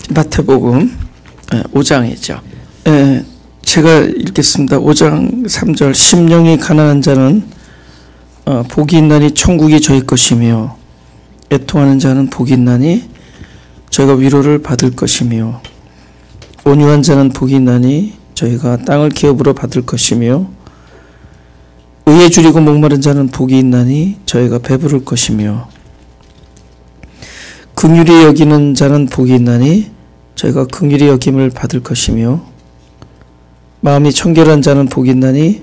마태복음 5장이죠. 제가 읽겠습니다. 5장 3절. 심령이 가난한 자는 복이 있나니 천국이 저희 것이며 애통하는 자는 복이 있나니 저희가 위로를 받을 것이며 온유한 자는 복이 있나니 저희가 땅을 기업으로 받을 것이며 의에 줄이고 목마른 자는 복이 있나니 저희가 배부를 것이며 긍휼히 여기는 자는 복이 있나니 저희가 긍휼히 여김을 받을 것이며 마음이 청결한 자는 복이 있나니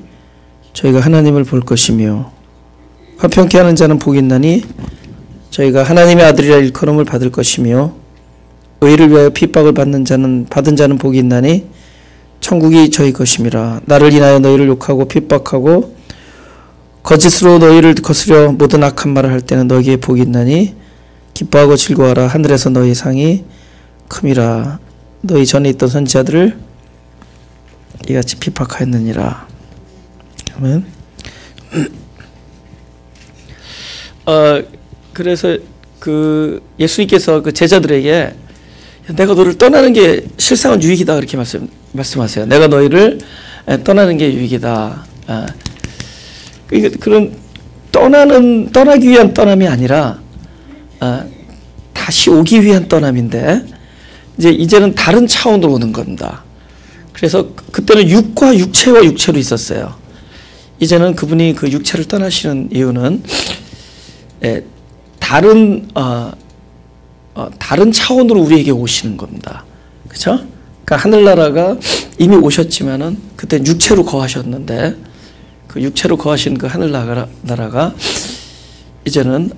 저희가 하나님을 볼 것이며 화평케 하는 자는 복이 있나니 저희가 하나님의 아들이라 일컬음을 받을 것이며 의를 위하여 핍박을 받은 자는 복이 있나니 천국이 저희 것임이라. 나를 인하여 너희를 욕하고 핍박하고 거짓으로 너희를 거스려 모든 악한 말을 할 때는 너희에게 복이 있나니 기뻐하고 즐거워하라. 하늘에서 너희 상이 큼이라. 너희 전에 있던 선지자들을 이같이 핍박하였느니라. 아멘. 그래서 예수님께서 그 제자들에게 내가 너를 떠나는 게 실상은 유익이다 그렇게 말씀하세요. 내가 너희를 떠나는 게 유익이다. 그런 떠나기 위한 떠남이 아니라 다시 오기 위한 떠남인데 이제는 다른 차원으로 오는 겁니다. 그래서 그때는 육과 육체와 육체로 있었어요. 이제는 그분이 그 육체를 떠나시는 이유는 다른 차원으로 우리에게 오시는 겁니다. 그렇죠? 그러니까 하늘나라가 이미 오셨지만은 그때 육체로 거하셨는데 그 육체로 거하신 그 하늘나라가 이제는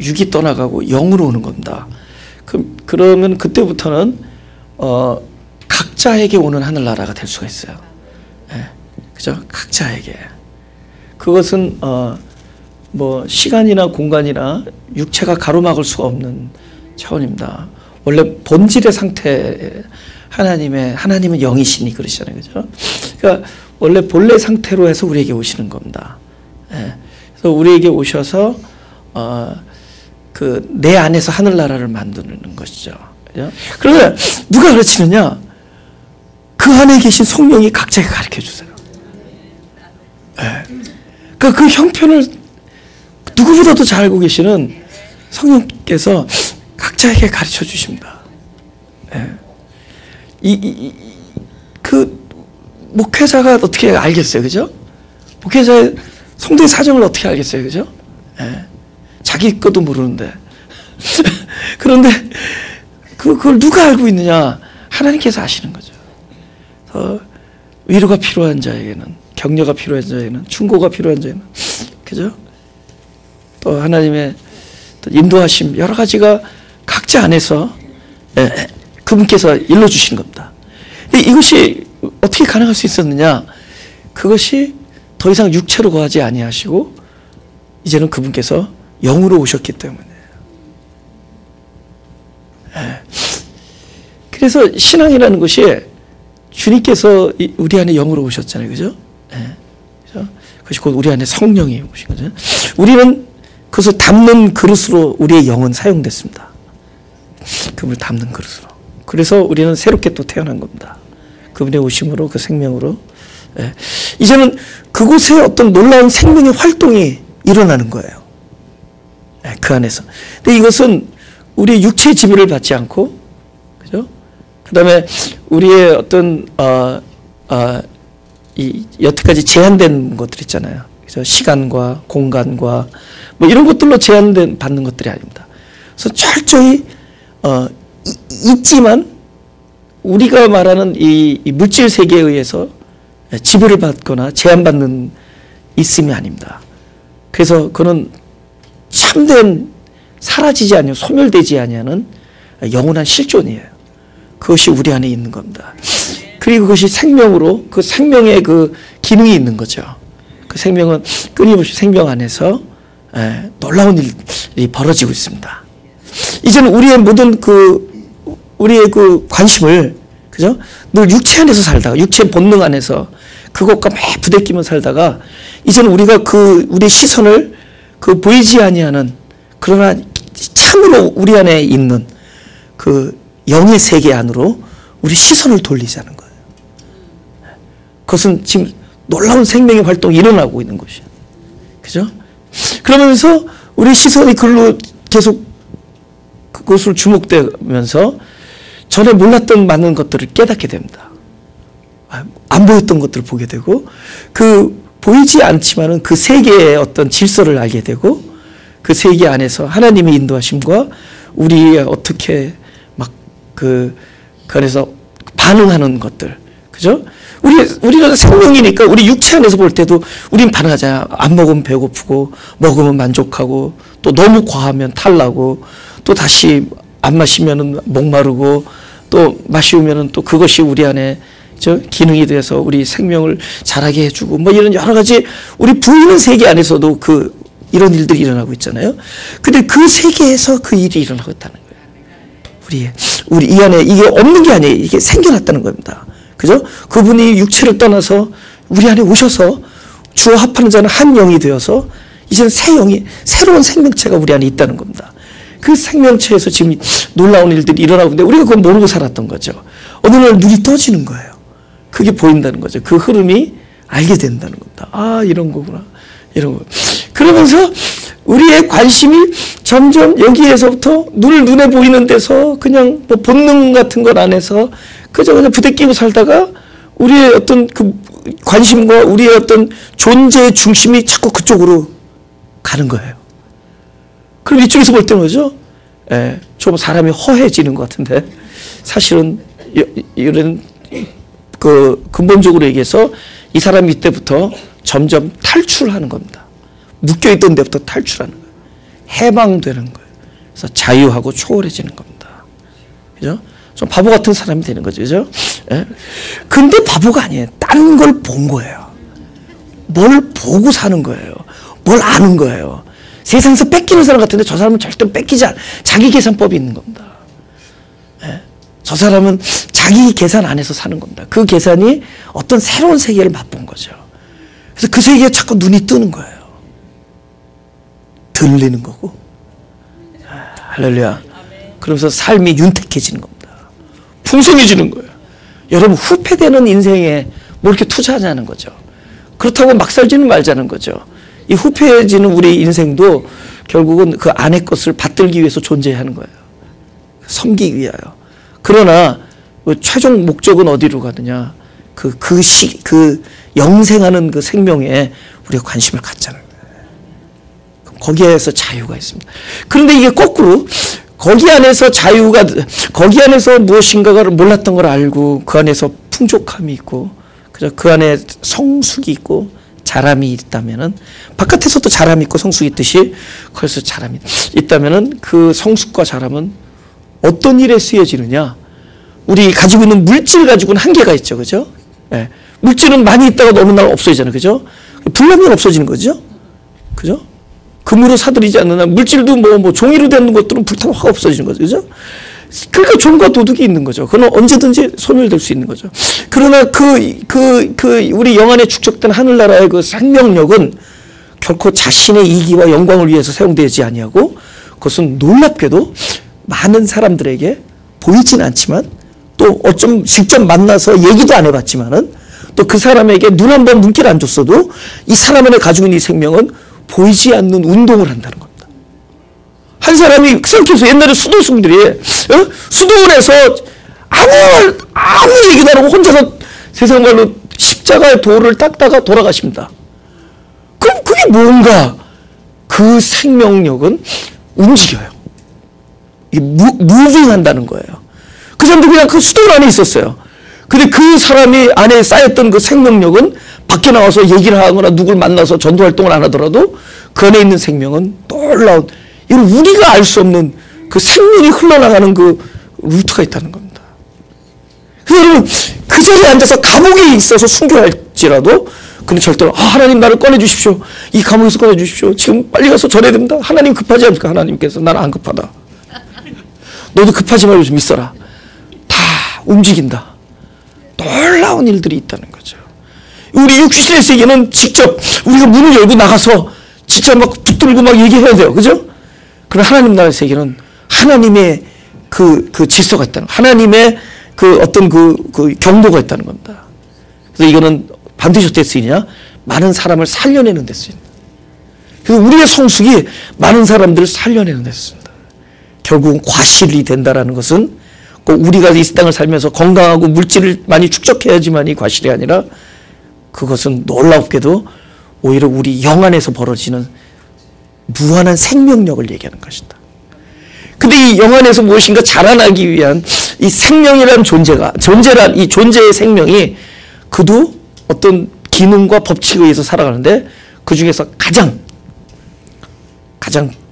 육이 떠나가고 영으로 오는 겁니다. 그러면 그때부터는 각자에게 오는 하늘나라가 될 수가 있어요. 그죠? 각자에게. 그것은 뭐 시간이나 공간이나 육체가 가로막을 수가 없는 차원입니다. 원래 본질의 상태 하나님은 영이시니 그러시잖아요. 그죠? 그러니까 원래 본래 상태로 해서 우리에게 오시는 겁니다. 그래서 우리에게 오셔서 내 안에서 하늘나라를 만드는 것이죠. 그죠? 그러면 누가 가르치느냐? 그 안에 계신 성령이 각자에게 가르쳐 주세요. 그 형편을 누구보다도 잘 알고 계시는 성령께서 각자에게 가르쳐 주십니다. 그 목회자가 어떻게 알겠어요, 그죠? 목회자의 성도의 사정을 어떻게 알겠어요, 그죠? 자기 것도 모르는데. 그런데 그걸 누가 알고 있느냐? 하나님께서 아시는 거죠. 위로가 필요한 자에게는, 격려가 필요한 자에게는, 충고가 필요한 자에게는, 그죠? 또 하나님의 인도하심 여러 가지가 각자 안에서 그분께서 일러주신 겁니다. 근데 이것이 어떻게 가능할 수 있었느냐? 그것이 더 이상 육체로 거하지 아니하시고 이제는 그분께서 영으로 오셨기 때문이에요. 그래서 신앙이라는 것이 주님께서 우리 안에 영으로 오셨잖아요. 그죠? 그것이 곧 우리 안에 성령이 오신 거죠. 우리는 그것을 담는 그릇으로 우리의 영은 사용됐습니다. 그분을 담는 그릇으로. 그래서 우리는 새롭게 또 태어난 겁니다. 그분의 오심으로, 그 생명으로. 이제는 그곳에 어떤 놀라운 생명의 활동이 일어나는 거예요. 그 안에서. 근데 이것은 우리의 육체의 지배를 받지 않고, 그죠? 그 다음에 우리의 어떤, 여태까지 제한된 것들 있잖아요. 그래서 시간과 공간과 뭐 이런 것들로 받는 것들이 아닙니다. 그래서 철저히 있지만 우리가 말하는 이 물질 세계에 의해서 지배를 받거나 제한받는 있음이 아닙니다. 그래서 그는 참된 사라지지 아니하고 소멸되지 아니하는 영원한 실존이에요. 그것이 우리 안에 있는 겁니다. 그리고 그것이 생명으로 그 생명의 그 기능이 있는 거죠. 그 생명은 끊임없이 생명 안에서 놀라운 일이 벌어지고 있습니다. 이제는 우리의 모든 우리의 그 관심을, 그죠? 늘 육체 안에서 살다가, 육체 본능 안에서 그것과 매 부대끼며 살다가, 이제는 우리가 우리의 시선을 보이지 아니하는, 그러나 참으로 우리 안에 있는 그 영의 세계 안으로 우리 시선을 돌리자는 거예요. 그것은 지금 놀라운 생명의 활동이 일어나고 있는 것이에요. 그죠? 그러면서 우리 시선이 그걸로 계속 그것을 주목되면서 전에 몰랐던 많은 것들을 깨닫게 됩니다. 안 보였던 것들을 보게 되고, 그 보이지 않지만은 그 세계의 어떤 질서를 알게 되고, 그 세계 안에서 하나님의 인도하심과 우리 어떻게 막 그 안에서 반응하는 것들, 그죠? 우리는 생명이니까 우리 육체 안에서 볼 때도 우린 반응하잖아요. 안 먹으면 배고프고, 먹으면 만족하고, 또 너무 과하면 탈나고, 또 다시 안 마시면은 목마르고, 또 마시면은 또 그것이 우리 안에 기능이 돼서 우리 생명을 자라게 해주고, 뭐 이런 여러 가지 우리 보이는 세계 안에서도 이런 일들이 일어나고 있잖아요. 근데 그 세계에서 그 일이 일어나고 있다는 거예요. 우리 이 안에 이게 없는 게 아니에요. 이게 생겨났다는 겁니다. 그죠? 그분이 육체를 떠나서 우리 안에 오셔서 주와 합하는 자는 한 영이 되어서 이제는 새 영이, 새로운 생명체가 우리 안에 있다는 겁니다. 그 생명체에서 지금 놀라운 일들이 일어나고 있는데 우리가 그걸 모르고 살았던 거죠. 어느 날 눈이 떠지는 거예요. 그게 보인다는 거죠. 그 흐름이 알게 된다는 겁니다. 아, 이런 거구나. 이런 거. 그러면서 우리의 관심이 점점 여기에서부터 눈에 보이는 데서 그냥 뭐 본능 같은 것 안에서 그냥 부대끼고 살다가 우리의 어떤 그 관심과 우리의 어떤 존재의 중심이 자꾸 그쪽으로 가는 거예요. 그럼 이쪽에서 볼 때는 뭐죠? 좀 사람이 허해지는 것 같은데 사실은 이런 그 근본적으로 얘기해서 이 사람이 이때부터 점점 탈출하는 겁니다. 묶여있던 데부터 탈출하는 거예요. 해방되는 거예요. 그래서 자유하고 초월해지는 겁니다. 그죠? 좀 바보 같은 사람이 되는 거죠. 그죠? 예? 근데 바보가 아니에요. 다른 걸 본 거예요. 뭘 보고 사는 거예요. 뭘 아는 거예요. 세상에서 뺏기는 사람 같은데 저 사람은 절대 뺏기지 않아. 자기 계산법이 있는 겁니다. 예? 저 사람은 자기 계산 안에서 사는 겁니다. 그 계산이 어떤 새로운 세계를 맛본 거죠. 그래서 그 세계에 자꾸 눈이 뜨는 거예요. 들리는 거고. 할렐루야. 그러면서 삶이 윤택해지는 겁니다. 풍성해지는 거예요. 여러분, 후패되는 인생에 뭐 이렇게 투자하자는 거죠. 그렇다고 막 살지는 말자는 거죠. 이 후패해지는 우리 인생도 결국은 그 안의 것을 받들기 위해서 존재하는 거예요. 섬기기 위하여. 그러나 최종 목적은 어디로 가느냐? 그 영생하는 그 생명에 우리가 관심을 갖자는 거예요. 거기에서 자유가 있습니다. 그런데 이게 거꾸로 거기 안에서 무엇인가를 몰랐던 걸 알고 그 안에서 풍족함이 있고 그 안에 성숙이 있고 자람이 있다면은 바깥에서도 자람이 있고 성숙이 있듯이 그래서 자람이 있다면은 그 성숙과 자람은 어떤 일에 쓰여지느냐? 우리 가지고 있는 물질 가지고는 한계가 있죠, 그죠? 예. 물질은 많이 있다가 어느 날 없어지잖아요, 그죠? 불나면 없어지는 거죠, 그죠? 금으로 사들이지 않는 한 물질도 뭐 종이로 되는 것들은 불타면 확 없어지는 거죠, 그죠? 그러니까 종과 도둑이 있는 거죠. 그건 언제든지 소멸될 수 있는 거죠. 그러나 우리 영 안에 축적된 하늘나라의 그 생명력은 결코 자신의 이기와 영광을 위해서 사용되지 아니하고 그것은 놀랍게도 많은 사람들에게 보이진 않지만 또 어쩜 직접 만나서 얘기도 안 해봤지만은 또 그 사람에게 눈 한 번 눈길 안 줬어도 이 사람 안에 가지고 있는 이 생명은 보이지 않는 운동을 한다는 겁니다. 한 사람이 생각해서 옛날에 수도승들이 수도원에서 아무 얘기도 안 하고 혼자서 세상 말로 십자가의 돌을 닦다가 돌아가십니다. 그럼 그게 뭔가 그 생명력은 움직여요. 이게 무빙한다는 거예요. 그 사람도 그냥 그 수도원 안에 있었어요. 근데 그 사람이 안에 쌓였던 그 생명력은 밖에 나와서 얘기를 하거나 누굴 만나서 전도활동을 안 하더라도 그 안에 있는 생명은 놀라운, 이건 우리가 알 수 없는 그 생명이 흘러나가는 그 루트가 있다는 겁니다. 그래서 여러분, 그 자리에 앉아서 감옥에 있어서 순교할지라도 근데 절대로 하나님 나를 꺼내주십시오. 이 감옥에서 꺼내주십시오. 지금 빨리 가서 전해야 됩니다. 하나님 급하지 않습니까? 하나님께서 나는 안 급하다. 너도 급하지 말고 좀 있어라. 다 움직인다. 놀라운 일들이 있다는 거죠. 우리 육신의 세계는 직접 우리가 문을 열고 나가서 진짜 막 붙들고 막 얘기해야 돼요. 그죠? 그럼 하나님 나라의 세계는 하나님의 그 질서가 있다는, 하나님의 그 어떤 그 경도가 있다는 겁니다. 그래서 이거는 반드시 어떻게 쓰이냐? 많은 사람을 살려내는 데 쓰입니다. 그래서 우리의 성숙이 많은 사람들을 살려내는 데 쓰입니다. 결국은 과실이 된다라는 것은 꼭 우리가 이 땅을 살면서 건강하고 물질을 많이 축적해야지만이 과실이 아니라, 그것은 놀랍게도 오히려 우리 영 안에서 벌어지는 무한한 생명력을 얘기하는 것이다. 근데 이 영 안에서 무엇인가 자라나기 위한 이 생명이라는 존재란 이 존재의 생명이, 그도 어떤 기능과 법칙에 의해서 살아가는데, 그 중에서 가장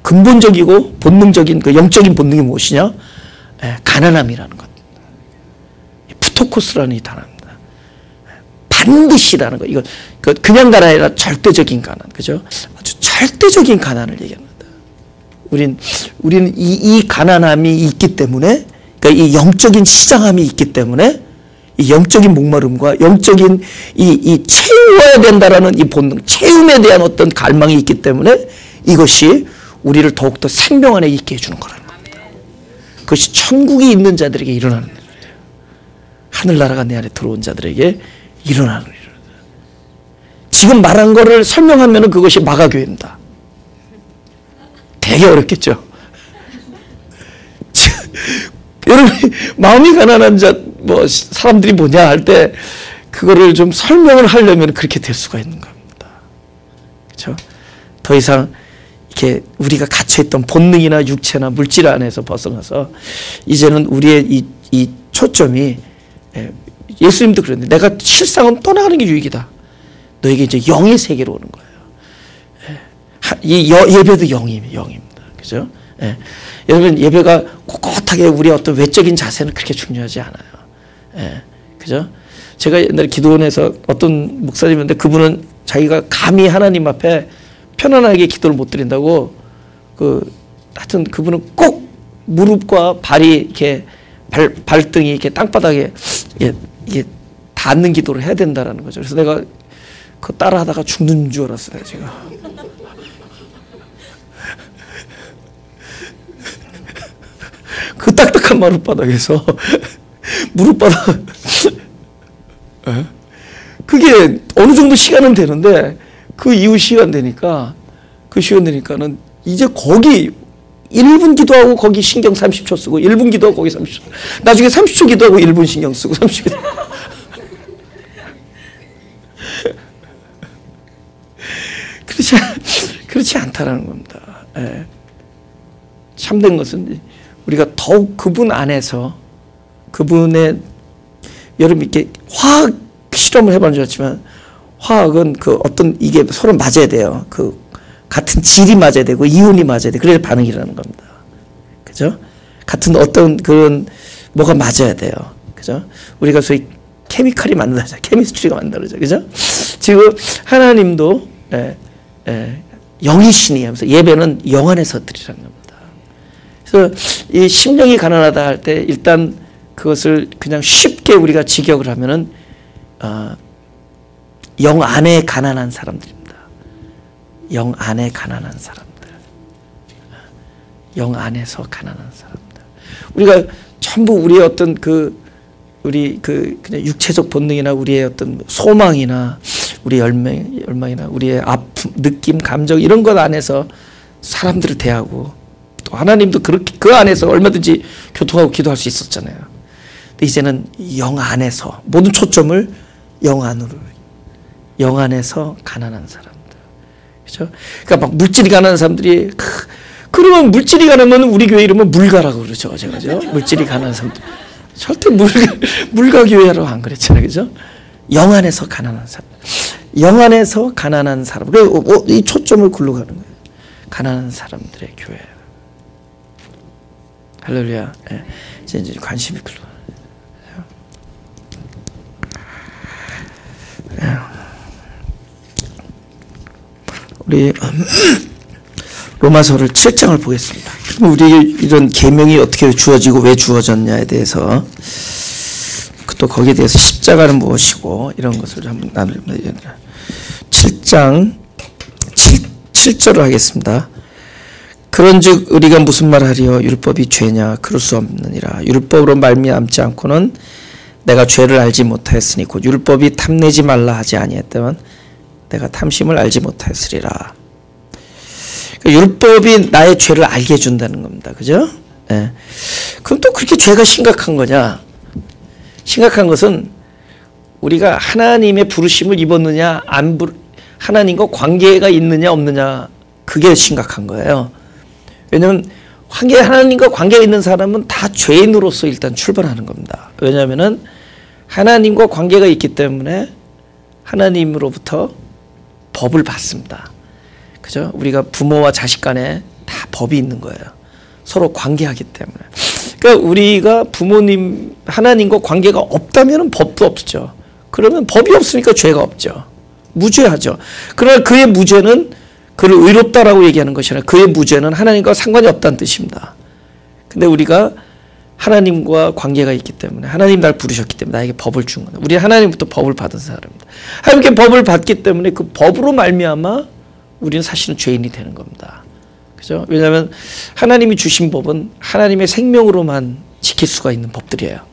근본적이고 본능적인 그 영적인 본능이 무엇이냐? 가난함이라는 것. 푸토코스라는 이 단어입니다. 반드시라는 거. 이거 그냥 가난이 아니라 절대적인 가난. 그죠? 아주 절대적인 가난을 얘기합니다. 우리는 이 가난함이 있기 때문에, 그러니까 이 영적인 시장함이 있기 때문에, 이 영적인 목마름과 영적인 이 채워야 된다라는 이 본능, 채움에 대한 어떤 갈망이 있기 때문에 이것이 우리를 더욱더 생명 안에 있게 해주는 거라는 겁니다. 그것이 천국이 있는 자들에게 일어나는 일이에요. 하늘나라가 내 안에 들어온 자들에게 일어나는 일이에요. 지금 말한 거를 설명하면 그것이 마가교회입니다. 되게 어렵겠죠. 여러분, 마음이 가난한 사람들이 뭐냐 할 때, 그거를 좀 설명을 하려면 그렇게 될 수가 있는 겁니다. 그렇죠? 더 이상 이렇게 우리가 갇혀있던 본능이나 육체나 물질 안에서 벗어나서, 이제는 우리의 이 초점이, 예수님도 그랬는데, 내가 실상은 떠나가는 게 유익이다. 너에게 이제 영의 세계로 오는 거예요. 이 예배도 영입니다. 그죠? 여러분, 예배가 꼿꼿하게 우리의 어떤 외적인 자세는 그렇게 중요하지 않아요. 그죠? 제가 옛날에 기도원에서 어떤 목사님인데, 그분은 자기가 감히 하나님 앞에 편안하게 기도를 못 드린다고, 하여튼 그분은 꼭 무릎과 발이 이렇게 발등이 이렇게 땅바닥에 이게 닿는 기도를 해야 된다라는 거죠. 그래서 내가 그거 따라 하다가 죽는 줄 알았어요, 제가. 그 딱딱한 마룻바닥에서 무릎바닥, 그게 어느 정도 시간은 되는데, 그 이후 시간 되니까는 이제 거기 1분 기도하고 거기 신경 30초 쓰고, 1분 기도하고 거기 30초, 나중에 30초 기도하고 1분 신경 쓰고, 30초 기도. 그렇지 않다라는 겁니다. 참된 것은 우리가 더욱 그분 안에서, 그분의, 여러분 이렇게 화학 실험을 해본 줄 알지만, 화학은 어떤 이게 서로 맞아야 돼요. 같은 질이 맞아야 되고 이온이 맞아야 돼. 그래야 반응이 일어나는 겁니다. 그죠? 같은 어떤 그런 뭐가 맞아야 돼요. 그죠? 우리가 소위 케미칼이 만나죠. 케미스트리가 만나죠. 그죠? 지금 하나님도 영이시니 하면서 예배는 영 안에서 드리라는 겁니다. 그래서 이 심령이 가난하다 할 때 일단 그것을 그냥 쉽게 우리가 직역을 하면은 영 안에 가난한 사람들입니다. 영 안에 가난한 사람들. 영 안에서 가난한 사람들. 우리가 전부 우리의 어떤 그냥 육체적 본능이나 우리의 어떤 소망이나 우리의 열망이나 우리의 아픔, 느낌, 감정 이런 것 안에서 사람들을 대하고, 또 하나님도 그렇게 그 안에서 얼마든지 교통하고 기도할 수 있었잖아요. 근데 이제는 영 안에서 모든 초점을 영 안으로, 영 안에서 가난한 사람들. 그렇죠? 그러니까 막 물질이 가난한 사람들이, 그러면 물질이 가난하면 우리 교회 이름은 물가라고 그러죠. 제가. 물질이 가난한 사람들. 절대 물가 교회라고 안 그랬잖아요. 그죠? 영 안에서 가난한 사람. 영 안에서 가난한 사람. 이 초점을 굴러 가는 거예요. 가난한 사람들의 교회. 할렐루야. 네. 이제 관심이 굴러 가요. 우리 로마서를 7장을 보겠습니다. 우리에게 이런 계명이 어떻게 주어지고 왜 주어졌냐에 대해서, 또 거기에 대해서 십자가는 무엇이고 이런 것을 한번 나눕니다. 7장 7절을 하겠습니다. 그런즉 우리가 무슨 말하리요? 율법이 죄냐? 그럴 수 없느니라. 율법으로 말미암지 않고는 내가 죄를 알지 못하였으니 곧 율법이 탐내지 말라 하지 아니했다면 내가 탐심을 알지 못하였으리라. 율법이 나의 죄를 알게 해준다는 겁니다. 그죠? 예. 그럼 또 그렇게 죄가 심각한 거냐? 심각한 것은 우리가 하나님의 부르심을 입었느냐, 하나님과 관계가 있느냐, 없느냐, 그게 심각한 거예요. 왜냐하면 하나님과 관계가 있는 사람은 다 죄인으로서 일단 출발하는 겁니다. 왜냐하면 하나님과 관계가 있기 때문에 하나님으로부터 법을 받습니다. 그죠? 우리가 부모와 자식 간에 다 법이 있는 거예요. 서로 관계하기 때문에. 그러니까 우리가 하나님과 관계가 없다면 법도 없죠. 그러면 법이 없으니까 죄가 없죠. 무죄하죠. 그러나 그의 무죄는 그를 의롭다라고 얘기하는 것이 아니라 그의 무죄는 하나님과 상관이 없다는 뜻입니다. 근데 우리가 하나님과 관계가 있기 때문에 하나님 날 부르셨기 때문에 나에게 법을 준 거다. 우리 하나님부터 법을 받은 사람입니다. 하나님께 법을 받기 때문에 그 법으로 말미암아 우리는 사실은 죄인이 되는 겁니다. 그죠? 왜냐하면 하나님이 주신 법은 하나님의 생명으로만 지킬 수가 있는 법들이에요.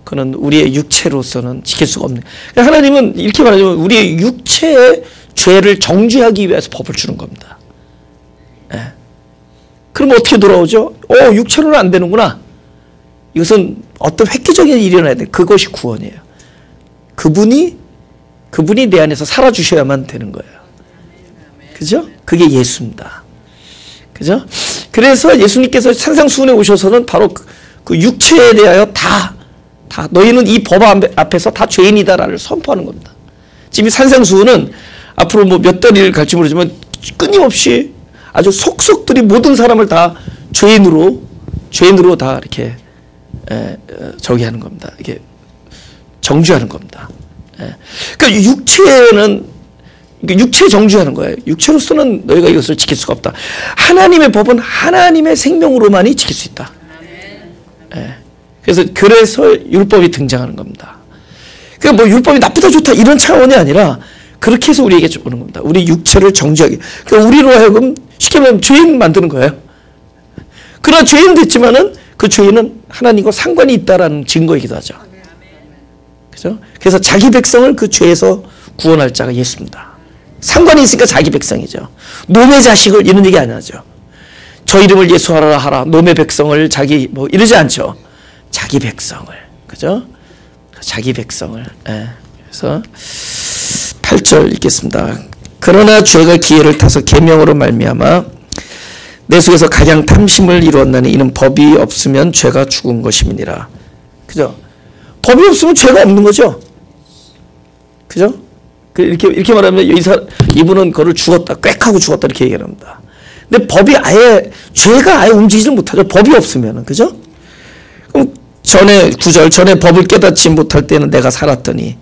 그는 우리의 육체로서는 지킬 수가 없는. 그러니까 하나님은 이렇게 말하자면 우리의 육체의 죄를 정죄하기 위해서 법을 주는 겁니다. 예. 그럼 어떻게 돌아오죠? 육체로는 안 되는구나. 이것은 어떤 획기적인 일이 일어나야 돼. 그것이 구원이에요. 그분이 내 안에서 살아주셔야만 되는 거예요. 그죠? 그게 예수입니다. 그죠? 그래서 예수님께서 산상수훈에 오셔서는 바로 그 육체에 대하여 다 너희는 이 법 앞에서 다 죄인이다라를 선포하는 겁니다. 지금 이 산상수훈은 앞으로 뭐 몇 달을 갈지 모르지만 끊임없이 아주 속속들이 모든 사람을 다 죄인으로 다 이렇게 저기 하는 겁니다. 이게 정죄하는 겁니다. 그러니까 육체 정죄하는 거예요. 육체로서는 너희가 이것을 지킬 수가 없다. 하나님의 법은 하나님의 생명으로만이 지킬 수 있다. 그래서 율법이 등장하는 겁니다. 그러니까 뭐 율법이 나쁘다 좋다 이런 차원이 아니라 그렇게 해서 우리에게 오는 겁니다. 우리 육체를 정죄하게. 그러니까 우리로 하여금 쉽게 말하면 죄인 만드는 거예요. 그러나 죄인 됐지만은 그 죄인은 하나님과 상관이 있다라는 증거이기도 하죠. 그죠? 그래서 자기 백성을 그 죄에서 구원할 자가 예수입니다. 상관이 있으니까 자기 백성이죠. 놈의 자식을 이런 얘기 안 하죠. 저 이름을 예수하라 하라. 놈의 백성을 뭐 이러지 않죠. 자기 백성을. 그죠? 자기 백성을. 그래서 8절 읽겠습니다. 그러나 죄가 기회를 타서 계명으로 말미암아 내 속에서 가장 탐심을 이루었나니 이는 법이 없으면 죄가 죽은 것임이니라. 그죠? 법이 없으면 죄가 없는 거죠. 그죠? 이렇게 말하면 이분은 그를 죽었다, 꽥하고 죽었다 이렇게 얘기합니다. 근데 법이 죄가 아예 움직이지 못하죠. 법이 없으면은. 그죠? 그럼 9절 전에 법을 깨닫지 못할 때는 내가 살았더니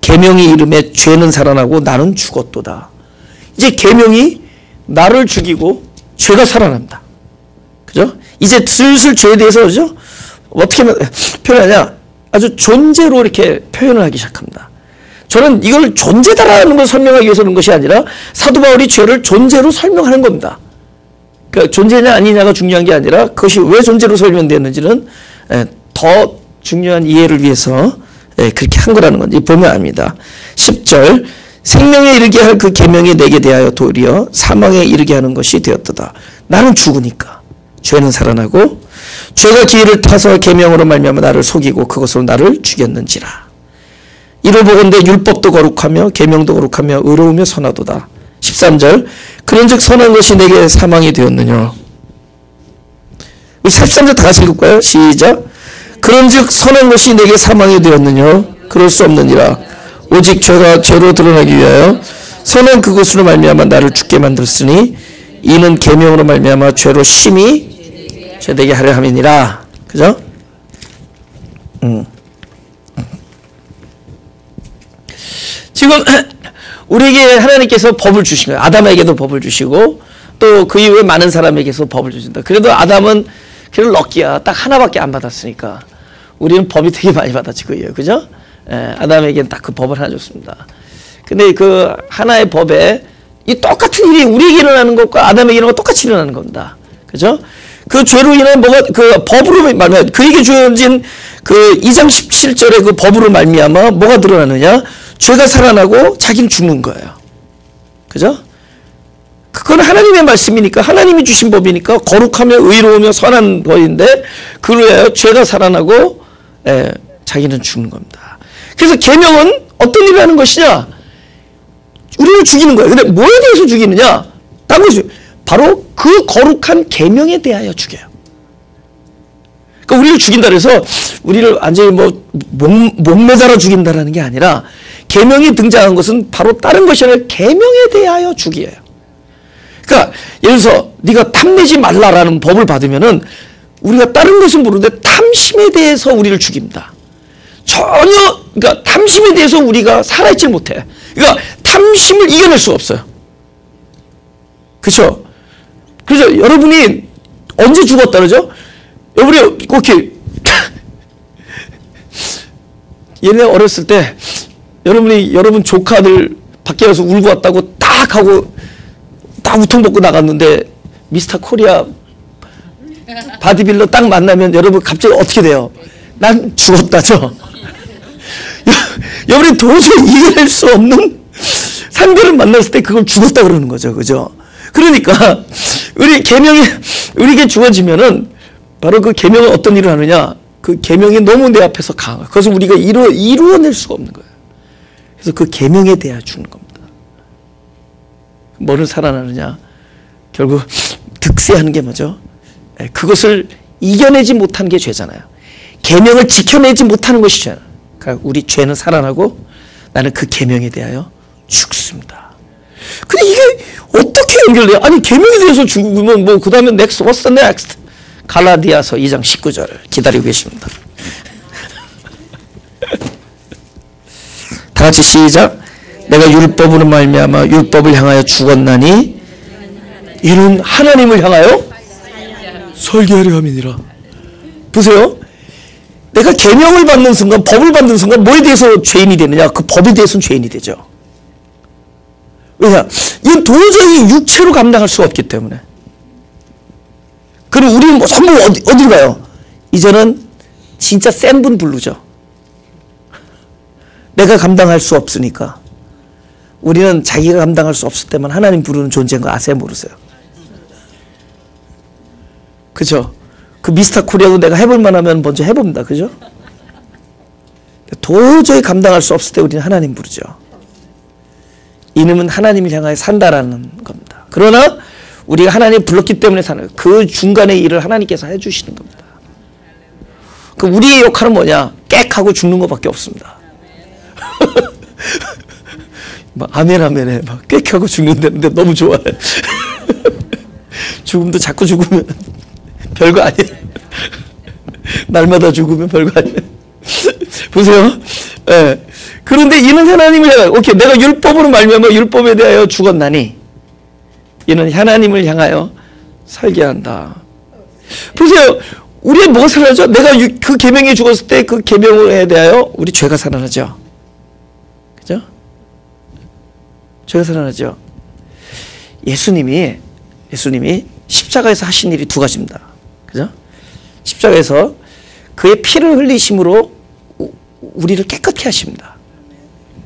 계명이 이름에 죄는 살아나고 나는 죽었도다. 이제 계명이 나를 죽이고 죄가 살아납니다. 그죠? 이제 슬슬 죄에 대해서 그죠? 어떻게 표현하냐? 아주 존재로 이렇게 표현을 하기 시작합니다. 저는 이걸 존재다라는 걸 설명하기 위해서 그런 것이 아니라 사도 바울이 죄를 존재로 설명하는 겁니다. 그러니까 존재냐 아니냐가 중요한 게 아니라 그것이 왜 존재로 설명되었는지는 더 중요한 이해를 위해서 그렇게 한 거라는 건지 보면 압니다. 10절 생명에 이르게 할 그 계명이 내게 대하여 도리어 사망에 이르게 하는 것이 되었도다. 나는 죽으니까 죄는 살아나고 죄가 기회를 타서 계명으로 말미암아 나를 속이고 그것으로 나를 죽였는지라. 이를 보건대 율법도 거룩하며 계명도 거룩하며 의로우며 선하도다. 13절 그런즉 선한 것이 내게 사망이 되었느냐. 우리 13절 다 같이 읽을까요? 시작. 그런즉 선한 것이 내게 사망이 되었느냐. 그럴 수 없느니라. 오직 죄가 죄로 드러나기 위하여 선한 그것으로 말미암아 나를 죽게 만들었으니 이는 계명으로 말미암아 죄로 심히 죄되게 하려 함이니라. 그죠? 지금 우리에게 하나님께서 법을 주신 거예요. 아담에게도 법을 주시고 또 그 이후에 많은 사람에게서 법을 주신다. 그래도 아담은 그래도 럭키야. 딱 하나밖에 안 받았으니까 우리는 법이 되게 많이 받았지 그 이후에. 그죠? 아담에게는 딱 그 법을 하나 줬습니다. 근데 그 하나의 법에 이 똑같은 일이 우리에게 일어나는 것과 아담에게 일어나는 것 똑같이 일어나는 겁니다. 그죠? 그 죄로 인해 뭐가 그 법으로 말미암아 그에게 주어진 그 2장 17절의 그 법으로 말미암아 뭐가 드러나느냐? 죄가 살아나고 자기는 죽는 거예요. 그죠? 그건 하나님의 말씀이니까 하나님이 주신 법이니까 거룩하며 의로우며 선한 법인데 그로 인하여 죄가 살아나고 자기는 죽는 겁니다. 그래서 계명은 어떤 일을 하는 것이냐? 우리를 죽이는 거예요. 근데 뭐에 대해서 죽이느냐? 바로 그 거룩한 계명에 대하여 죽여요. 그러니까 우리를 죽인다 그래서 우리를 완전히 목매달아 죽인다라는 게 아니라 계명이 등장한 것은 바로 다른 것이 아니라 계명에 대하여 죽여요. 그러니까 예를 들어서 네가 탐내지 말라라는 법을 받으면은 우리가 다른 것은 모르는데 탐심에 대해서 우리를 죽입니다. 전혀 그러니까 탐심에 대해서 우리가 살아있지 못해. 그러니까 탐심을 이겨낼 수가 없어요. 그렇죠? 그래서 여러분이 언제 죽었다 그러죠? 여러분이 꼭 이렇게 얘네 어렸을 때 여러분 조카들 밖에 가서 울고 왔다고 딱 하고 딱 우통 벗고 나갔는데 미스터 코리아 바디빌더 딱 만나면 여러분 갑자기 어떻게 돼요? 난 죽었다죠? 여러분이 도저히 이겨낼 수 없는 상대를 만났을 때 그걸 죽었다 그러는 거죠. 그죠? 그러니까 우리 계명이 우리에게 주어지면은 바로 그 계명은 어떤 일을 하느냐? 그 계명이 너무 내 앞에서 강하. 그것을 우리가 이루어낼 수가 없는 거예요. 그래서 그 계명에 대하여 죽는 겁니다. 뭐를 살아나느냐? 결국 득세하는 게 뭐죠? 그것을 이겨내지 못한 게 죄잖아요. 계명을 지켜내지 못하는 것이 죄잖아요. 그러니까 우리 죄는 살아나고 나는 그 계명에 대하여 죽습니다. 근데 이게 어떻게 연결돼요? 아니 계명에 대해서 죽으면 뭐 그 다음에 next, what's the next? 갈라디아서 2장 19절 기다리고 계십니다. 다 같이 시작. 내가 율법으로 말미암아 율법을 향하여 죽었나니 이는 하나님을 향하여 설계하려 함이니라. 보세요. 내가 계명을 받는 순간, 법을 받는 순간 뭐에 대해서 죄인이 되느냐? 그 법에 대해서는 죄인이 되죠. 왜냐? 이건 도저히 육체로 감당할 수 없기 때문에. 그리고 우리는 뭐 전부 어디로 가요? 이제는 진짜 센 분 부르죠. 내가 감당할 수 없으니까. 우리는 자기가 감당할 수 없을 때만 하나님 부르는 존재인 거 아세요? 모르세요? 그죠? 그 미스터 코리아도 내가 해볼 만하면 먼저 해봅니다. 그죠? 도저히 감당할 수 없을 때 우리는 하나님 부르죠. 이놈은 하나님을 향하여 산다라는 겁니다. 그러나 우리가 하나님 불렀기 때문에 사는 그 중간의 일을 하나님께서 해주시는 겁니다. 그 우리의 역할은 뭐냐? 꽥하고 죽는 것밖에 없습니다. 막 아멘 아멘해 막 꽥하고 죽는다는데 너무 좋아해. 죽음도 자꾸 죽으면 별거 아니에요. 날마다 죽으면 별거 아니에요. 보세요. 예. 그런데 이는 하나님을 향하여 오케이 내가 율법으로 말미암아 율법에 대하여 죽었나니 이는 하나님을 향하여 살게 한다. 보세요. 우리의 뭐가 살아나죠? 내가 그 계명에 죽었을 때 그 계명에 대하여 우리 죄가 살아나죠. 그죠? 죄가 살아나죠. 예수님이 십자가에서 하신 일이 두 가지입니다. 그죠? 십자가에서 그의 피를 흘리심으로 우리를 깨끗게 하십니다.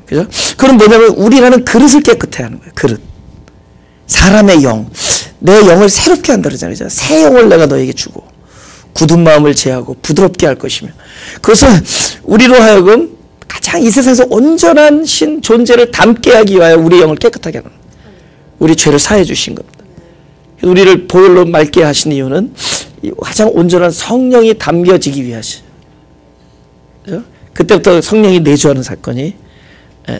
그죠? 그럼 뭐냐면 우리라는 그릇을 깨끗해 하는 거예요. 그릇. 사람의 영. 내 영을 새롭게 한다 그러잖아요. 새 영을 내가 너에게 주고 굳은 마음을 제하고 부드럽게 할 것이며 그것은 우리로 하여금 가장 이 세상에서 온전한 신 존재를 담게 하기 위하여 우리 영을 깨끗하게 하는 우리 죄를 사해 주신 겁니다. 우리를 보혈로 맑게 하신 이유는 가장 온전한 성령이 담겨지기 위하시. 그죠? 그때부터 성령이 내주하는 사건이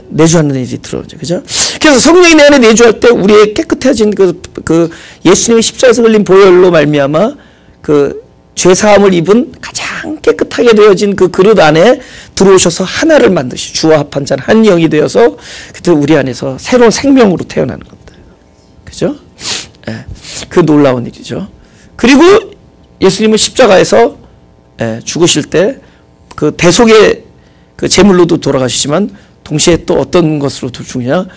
내주하는 일이 들어오죠. 그죠? 그래서 성령이 내 안에 내주할 때 우리의 깨끗해진 그 예수님의 십자가에서 흘린 보혈로 말미암아 그 죄사함을 입은 가장 깨끗하게 되어진 그 그릇 안에 들어오셔서 하나를 만드시 주와 합한 자는 한 영이 되어서 그때 우리 안에서 새로운 생명으로 태어나는 겁니다. 그죠? 예, 그 놀라운 일이죠. 그리고 예수님은 십자가에서 죽으실 때 그 대속의 그 제물로도 돌아가시지만 동시에 또 어떤 것으로 죽느냐?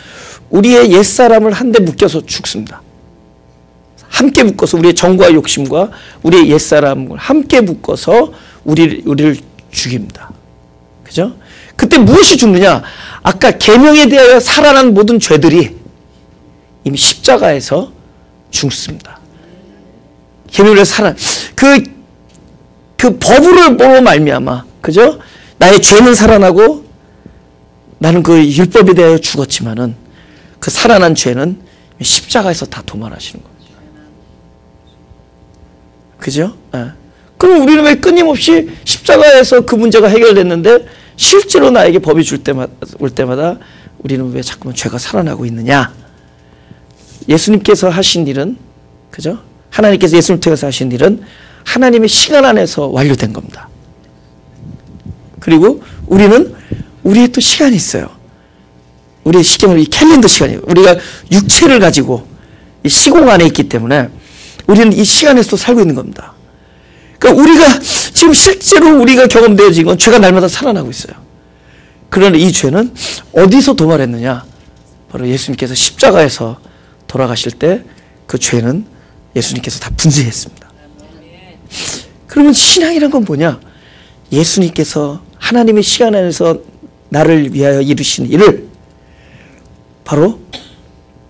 우리의 옛사람을 한데 묶여서 죽습니다. 함께 묶어서 우리의 정과 욕심과 우리의 옛사람을 함께 묶어서 우리를 죽입니다. 그죠? 그때 무엇이 죽느냐? 아까 계명에 대하여 살아난 모든 죄들이 이미 십자가에서 죽습니다. 계명으로 살아 그 법으로 말미암아, 그죠? 나의 죄는 살아나고 나는 그 율법에 대하여 죽었지만은 그 살아난 죄는 십자가에서 다 도말하시는 거죠. 그죠? 예. 그럼 우리는 왜 끊임없이 십자가에서 그 문제가 해결됐는데 실제로 나에게 법이 올 때마다 우리는 왜 자꾸만 죄가 살아나고 있느냐? 예수님께서 하신 일은, 그죠? 하나님께서 예수님 통해서 하신 일은 하나님의 시간 안에서 완료된 겁니다. 그리고 우리는 우리의 또 시간이 있어요. 우리의 시간은 이 캘린더 시간이에요. 우리가 육체를 가지고 이 시공 안에 있기 때문에 우리는 이 시간에서 또 살고 있는 겁니다. 그러니까 우리가 지금 실제로 우리가 경험되어진 건 죄가 날마다 살아나고 있어요. 그러나 이 죄는 어디서 도말했느냐? 바로 예수님께서 십자가에서 돌아가실 때 그 죄는 예수님께서 다 분쇄했습니다. 그러면 신앙이란 건 뭐냐? 예수님께서 하나님의 시간 안에서 나를 위하여 이루신 일을 바로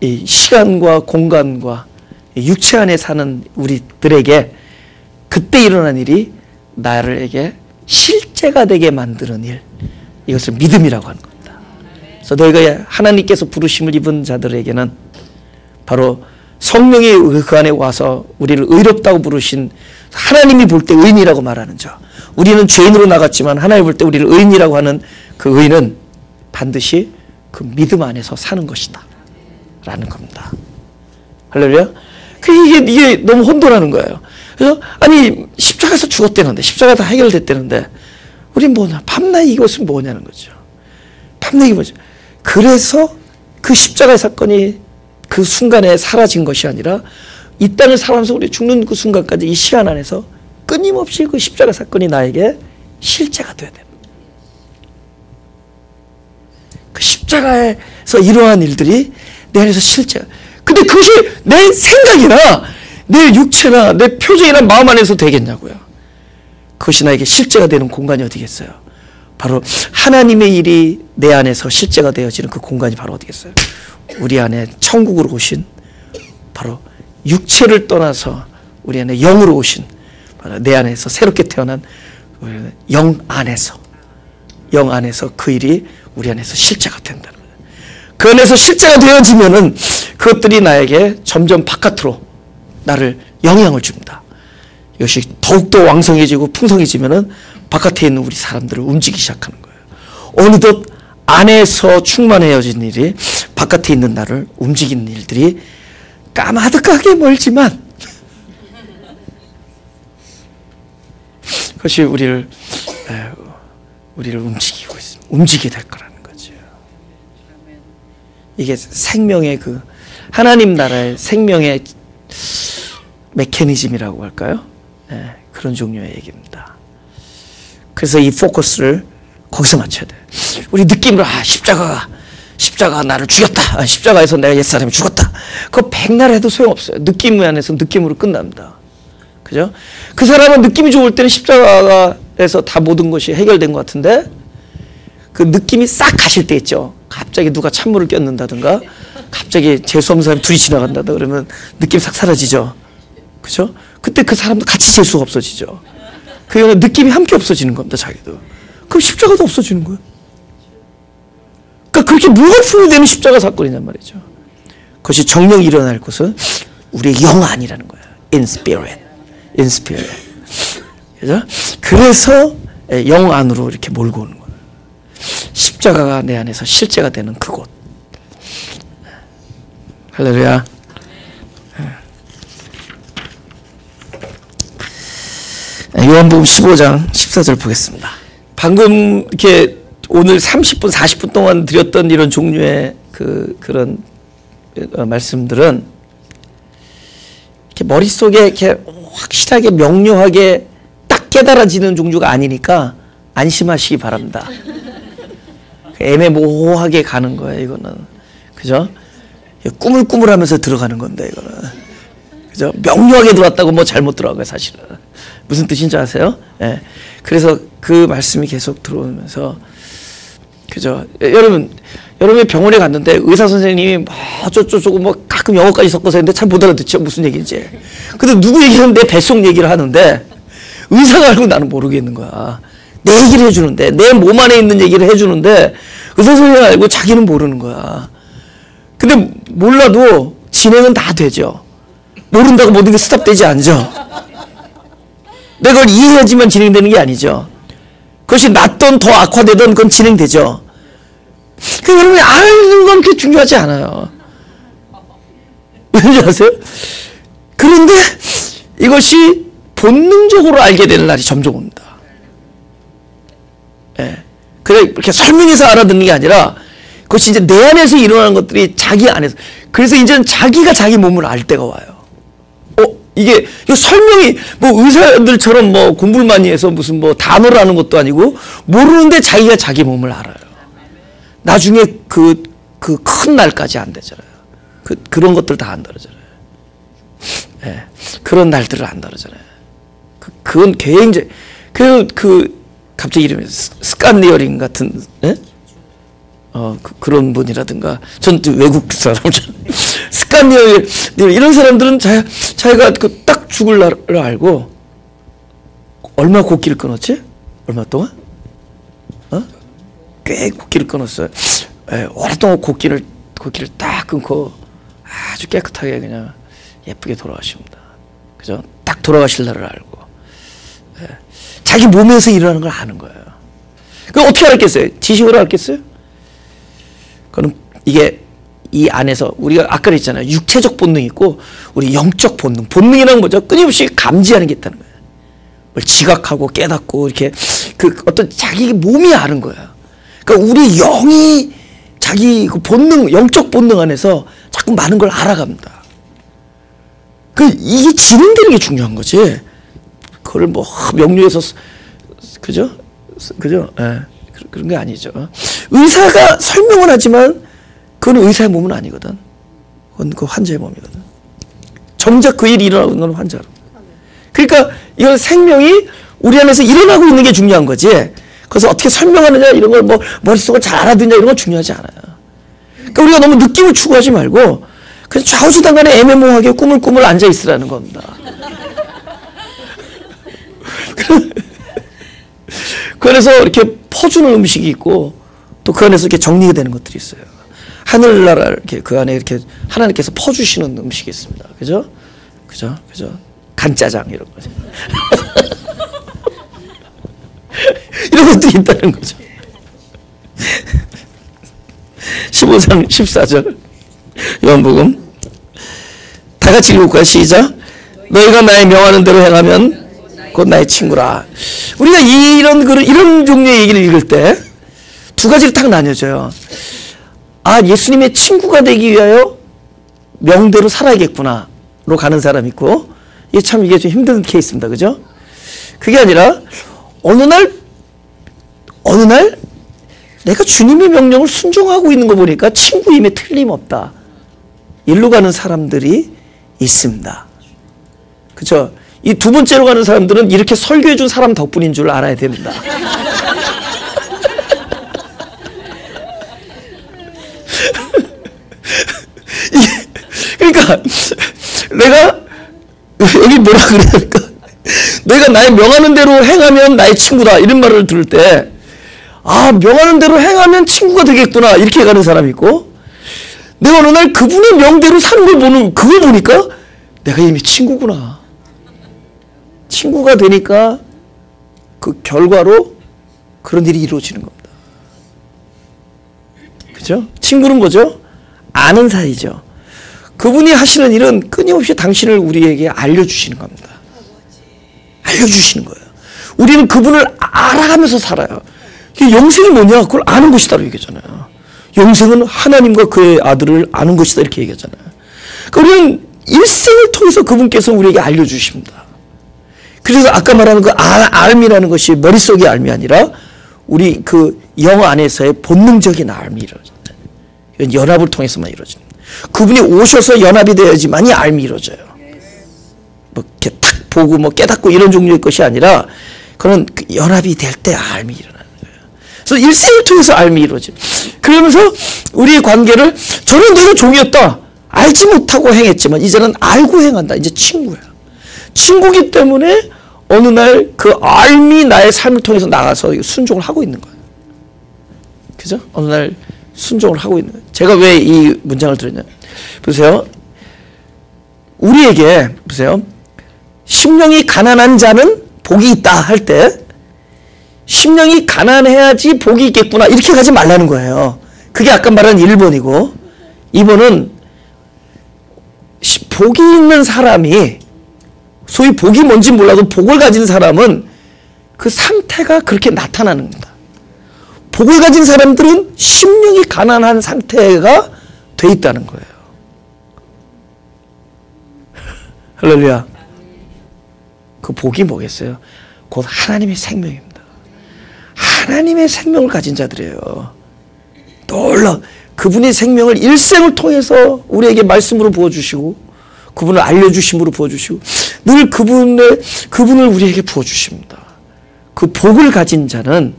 이 시간과 공간과 육체 안에 사는 우리들에게 그때 일어난 일이 나를에게 실제가 되게 만드는 일, 이것을 믿음이라고 하는 겁니다. 그래서 너희가 하나님께서 부르심을 입은 자들에게는 바로 성령이 그 안에 와서 우리를 의롭다고 부르신, 하나님이 볼 때 의인이라고 말하는 자, 우리는 죄인으로 나갔지만 하나님 볼 때 우리를 의인이라고 하는 그 의인은 반드시 그 믿음 안에서 사는 것이다 라는 겁니다. 할렐루야. 이게 너무 혼돈하는 거예요. 그래서 아니 십자가에서 죽었다는데, 십자가 다 해결됐다는데 우린 뭐냐, 밤낮 이것은 뭐냐는 거죠. 밤낮 이게 뭐죠. 그래서 그 십자가의 사건이 그 순간에 사라진 것이 아니라 이 땅을 살아가면서 우리 죽는 그 순간까지 이 시간 안에서 끊임없이 그 십자가 사건이 나에게 실제가 돼야 됩니다. 그 십자가에서 이러한 일들이 내 안에서 실제가. 근데 그것이 내 생각이나 내 육체나 내 표정이나 마음 안에서 되겠냐고요. 그것이 나에게 실제가 되는 공간이 어디겠어요? 바로 하나님의 일이 내 안에서 실제가 되어지는 그 공간이 바로 어디겠어요? 우리 안에 천국으로 오신, 바로 육체를 떠나서 우리 안에 영으로 오신, 바로 내 안에서 새롭게 태어난 영 안에서 그 일이 우리 안에서 실제가 된다는 거예요. 그 안에서 실제가 되어지면은 그것들이 나에게 점점 바깥으로 나를 영향을 줍니다. 이것이 더욱더 왕성해지고 풍성해지면은 바깥에 있는 우리 사람들을 움직이기 시작하는 거예요. 어느덧 안에서 충만해진 일이 바깥에 있는 나를 움직이는 일들이 까마득하게 멀지만 그것이 우리를 움직이고 있습니다. 움직이게 될 거라는 거죠. 이게 생명의 그 하나님 나라의 생명의 메커니즘이라고 할까요? 네, 그런 종류의 얘기입니다. 그래서 이 포커스를 거기서 맞춰야 돼요. 우리 느낌으로 십자가가 나를 죽였다. 십자가에서 내가 옛사람이 죽었다. 그거 백날 해도 소용없어요. 느낌 안에서 느낌으로 끝납니다. 그죠? 그 사람은 느낌이 좋을 때는 십자가에서 다 모든 것이 해결된 것 같은데 그 느낌이 싹 가실 때 있죠. 갑자기 누가 찬물을 꼈는다든가 갑자기 재수없는 사람이 둘이 지나간다든가 그러면 느낌 싹 사라지죠. 그죠? 그때 그 사람도 같이 재수가 없어지죠. 그 느낌이 함께 없어지는 겁니다. 자기도. 그럼 십자가도 없어지는 거예요. 그러니까 그렇게 무거품이 되는 십자가 사건이란 말이죠. 그것이 정령이 일어날 곳은 우리의 영 안이라는 거예요. In spirit. 그죠? 그래서 영 안으로 이렇게 몰고 오는 거예요. 십자가가 내 안에서 실제가 되는 그곳. 할렐루야. 요한복음 15장 14절 보겠습니다. 방금 이렇게 오늘 30분, 40분 동안 드렸던 이런 종류의 그런 말씀들은 이렇게 머릿속에 이렇게 확실하게 명료하게 딱 깨달아지는 종류가 아니니까 안심하시기 바랍니다. 애매모호하게 가는 거예요, 이거는. 그죠? 꿈을 꾸물하면서 들어가는 건데 이거는. 그죠? 명료하게 들어왔다고 뭐 잘못 들어가고요, 사실은. 무슨 뜻인지 아세요? 예. 그래서 그 말씀이 계속 들어오면서, 그죠? 여러분이 병원에 갔는데 의사 선생님이 뭐 어쩌고 뭐 가끔 영어까지 섞어서 했는데 잘 못 알아듣죠, 무슨 얘기인지. 근데 누구 얘기는 내 뱃속 얘기를 하는데 의사가 알고 나는 모르겠는 거야. 내 얘기를 해주는데, 내 몸 안에 있는 얘기를 해주는데 의사 선생님이 알고 자기는 모르는 거야. 근데 몰라도 진행은 다 되죠. 모른다고 모든 게 스탑되지 않죠. 내가 그걸 이해해야지만 진행되는 게 아니죠. 그것이 낫던 더 악화되던 그건 진행되죠. 그 여러분이 아는 건 그렇게 중요하지 않아요. 왠지 아세요? 그런데 이것이 본능적으로 알게 되는 날이 점점 옵니다. 예. 그래 이렇게 설명해서 알아듣는 게 아니라 그것이 이제 내 안에서 일어나는 것들이 자기 안에서. 그래서 이제는 자기가 자기 몸을 알 때가 와요. 이게 설명이 뭐 의사들처럼 뭐 공부를 많이 해서 무슨 뭐 단어를 아는 것도 아니고 모르는데 자기가 자기 몸을 알아요. 나중에 그 큰 날까지 안 되잖아요. 그런 것들 다 안 다르잖아요. 예. 그런 날들을 안 다르잖아요. 그건 굉장히 갑자기 이름이 스칸니어링 같은, 예? 그런 분이라든가, 전 외국 사람, 스칸니어링, 이런 사람들은 자기가 딱 죽을 날을 알고, 얼마 곡기를 끊었지? 얼마 동안? 꽤 곡기를 끊었어요. 예, 오랫동안 곡기를 딱 끊고, 아주 깨끗하게 그냥 예쁘게 돌아가십니다. 그죠? 딱 돌아가실 날을 알고. 예. 자기 몸에서 일어나는 걸 아는 거예요. 그럼 어떻게 알겠어요? 지식으로 알겠어요? 그럼 이게 이 안에서 우리가 아까 그랬잖아요. 육체적 본능이 있고 우리 영적 본능. 본능이란 뭐죠? 끊임없이 감지하는 게 있다는 거예요. 뭘 지각하고 깨닫고 이렇게 어떤 자기 몸이 아는 거예요. 그러니까 우리 영이 자기 그 본능, 영적 본능 안에서 자꾸 많은 걸 알아갑니다. 이게 진행되는 게 중요한 거지. 그걸 뭐 명료해서 그죠? 예. 그런 게 아니죠. 의사가 설명을 하지만 그건 의사의 몸은 아니거든. 그건 그 환자의 몸이거든. 정작 그 일이 일어나고 있는 건 환자로. 그러니까 이건 생명이 우리 안에서 일어나고 있는 게 중요한 거지. 그래서 어떻게 설명하느냐 이런 걸 뭐 머릿속을 잘 알아듣냐 이런 건 중요하지 않아요. 그러니까 우리가 너무 느낌을 추구하지 말고 그냥 좌우지단간에 애매모호하게 꾸물꾸물 앉아 있으라는 겁니다. 그래서 이렇게 퍼주는 음식이 있고 또 그 안에서 이렇게 정리가 되는 것들이 있어요. 하늘나라 이렇게 그 안에 이렇게 하나님께서 퍼주시는 음식이 있습니다. 그죠? 간짜장 이런 거죠. 이런 것들이 있다는 거죠. 15장 14절 요한복음 다 같이 읽을까요? 시작. 너희가 나의 명하는 대로 행하면 곧 나의 친구라. 우리가 이런 종류의 얘기를 읽을 때 두 가지로 딱 나뉘어져요. 예수님의 친구가 되기 위하여 명대로 살아야겠구나로 가는 사람이 있고, 이게 좀 힘든 케이스입니다. 그죠? 그게 아니라 어느 날 내가 주님의 명령을 순종하고 있는 거 보니까 친구임에 틀림없다. 일로 가는 사람들이 있습니다. 그죠? 이 두 번째로 가는 사람들은 이렇게 설교해 준 사람 덕분인 줄 알아야 됩니다. 그러니까 내가 여기 뭐라 그래야 될까? 내가 나의 명하는 대로 행하면 나의 친구다 이런 말을 들을 때 명하는 대로 행하면 친구가 되겠구나 이렇게 가는 사람이 있고, 내가 어느 날 그분의 명대로 사는 그걸 보니까 내가 이미 친구구나. 친구가 되니까 그 결과로 그런 일이 이루어지는 겁니다. 그죠? 친구는 뭐죠? 아는 사이죠. 그분이 하시는 일은 끊임없이 당신을 우리에게 알려주시는 겁니다. 알려주시는 거예요. 우리는 그분을 알아가면서 살아요. 영생이 뭐냐? 그걸 아는 것이다라고 얘기하잖아요. 영생은 하나님과 그의 아들을 아는 것이다 이렇게 얘기하잖아요. 그러니까 우리는 일생을 통해서 그분께서 우리에게 알려주십니다. 그래서 아까 말하는 그 알미라는 것이 머릿속의 알미 아니라 우리 그 영 안에서의 본능적인 알미 이루어진다. 이건 연합을 통해서만 이루어집니다. 그분이 오셔서 연합이 되어야지만이 알미 이루어져요. 뭐 이렇게 탁 보고 뭐 깨닫고 이런 종류의 것이 아니라 그런 연합이 될 때 알미 일어나는 거예요. 그래서 일생을 통해서 알미 이루어져요. 그러면서 우리의 관계를 저는 내가 종이었다. 알지 못하고 행했지만 이제는 알고 행한다. 이제 친구야. 친구기 때문에 어느 날 그 알미 나의 삶을 통해서 나가서 순종을 하고 있는 거예요. 그죠? 어느 날 순종을 하고 있는 거예요. 제가 왜 이 문장을 들었냐. 보세요. 우리에게 보세요. 심령이 가난한 자는 복이 있다 할 때 심령이 가난해야지 복이 있겠구나 이렇게 가지 말라는 거예요. 그게 아까 말한 1번이고 2번은 복이 있는 사람이 소위 복이 뭔지 몰라도 복을 가진 사람은 그 상태가 그렇게 나타나는 겁니다. 복을 가진 사람들은 심령이 가난한 상태가 돼 있다는 거예요. 할렐루야. 그 복이 뭐겠어요? 곧 하나님의 생명입니다. 하나님의 생명을 가진 자들이에요. 놀라 그분의 생명을 일생을 통해서 우리에게 말씀으로 부어주시고 그분을 알려주심으로 부어주시고 늘 그분을 우리에게 부어주십니다. 그 복을 가진 자는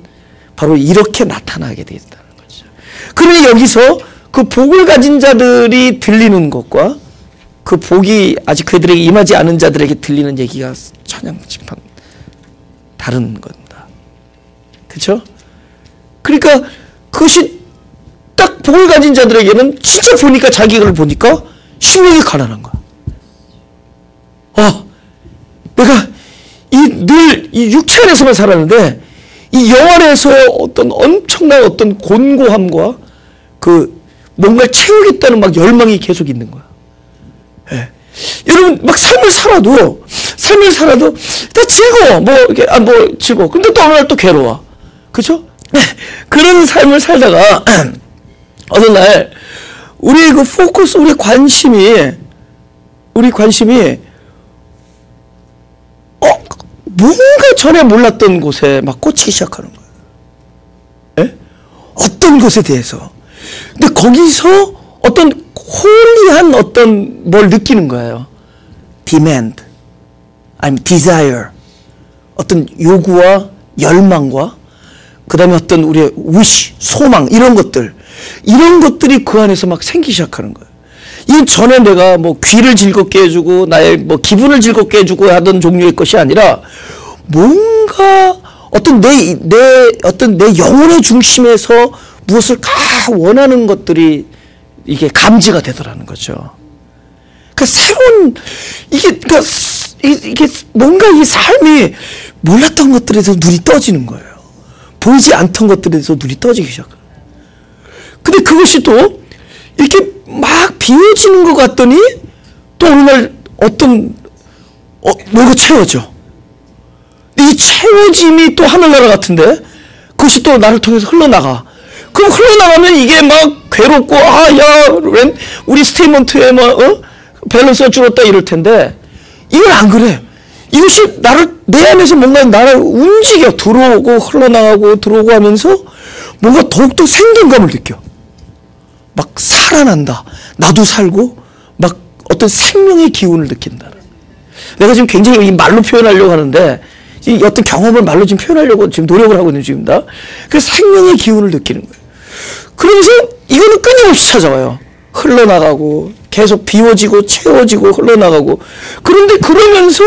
바로 이렇게 나타나게 되어 있다는 거죠. 그러니 여기서 그 복을 가진 자들이 들리는 것과 그 복이 아직 그들에게 임하지 않은 자들에게 들리는 얘기가 천양지판 다른 겁니다. 그렇죠? 그러니까 그것이 딱 복을 가진 자들에게는 진짜 보니까 자기를 보니까 심령이 가난한 거야. 내가 늘 이 육체 안에서만 살았는데 이 영 안에서의 어떤 엄청난 어떤 곤고함과 그 뭔가를 채우겠다는 막 열망이 계속 있는 거야. 예. 여러분 막 삶을 살아도 다 즐거워. 뭐 이렇게 뭐 즐거워. 근데 또 어느 날 또 괴로워. 그렇죠? 그런 삶을 살다가 어느 날 우리의 그 포커스, 우리 관심이 뭔가 전에 몰랐던 곳에 막 꽂히기 시작하는 거예요. 예? 어떤 것에 대해서. 근데 거기서 어떤 홀리한 어떤 뭘 느끼는 거예요. demand, 아니면 desire, 어떤 요구와 열망과 그 다음에 어떤 우리의 wish, 소망 이런 것들이 그 안에서 막 생기기 시작하는 거예요. 이건 전에 내가 뭐 귀를 즐겁게 해주고 나의 뭐 기분을 즐겁게 해주고 하던 종류의 것이 아니라 뭔가 어떤 내 영혼의 중심에서 무엇을 원하는 것들이 이게 감지가 되더라는 거죠. 그러니까 새로운 이게 뭔가 이 삶이 몰랐던 것들에 대해서 눈이 떠지는 거예요. 보이지 않던 것들에 대해서 눈이 떠지기 시작해요. 근데 그것이 또 이렇게 막 비워지는 것 같더니 또 어느 날 뭔가 채워져. 이 채워짐이 또 하늘나라 같은데 그것이 또 나를 통해서 흘러나가. 그럼 흘러나가면 이게 막 괴롭고 우리 스테이먼트에 밸런스가 줄었다 이럴 텐데 이건 안 그래. 이것이 내 안에서 뭔가 나를 움직여. 들어오고 흘러나가고 들어오고 하면서 뭔가 더욱더 생동감을 느껴. 막 살아난다. 나도 살고 막 어떤 생명의 기운을 느낀다. 내가 지금 굉장히 말로 표현하려고 하는데 이 어떤 경험을 말로 지금 표현하려고 지금 노력을 하고 있는 중입니다. 그래서 생명의 기운을 느끼는 거예요. 그러면서 이거는 끊임없이 찾아와요. 흘러나가고 계속 비워지고 채워지고 흘러나가고. 그런데 그러면서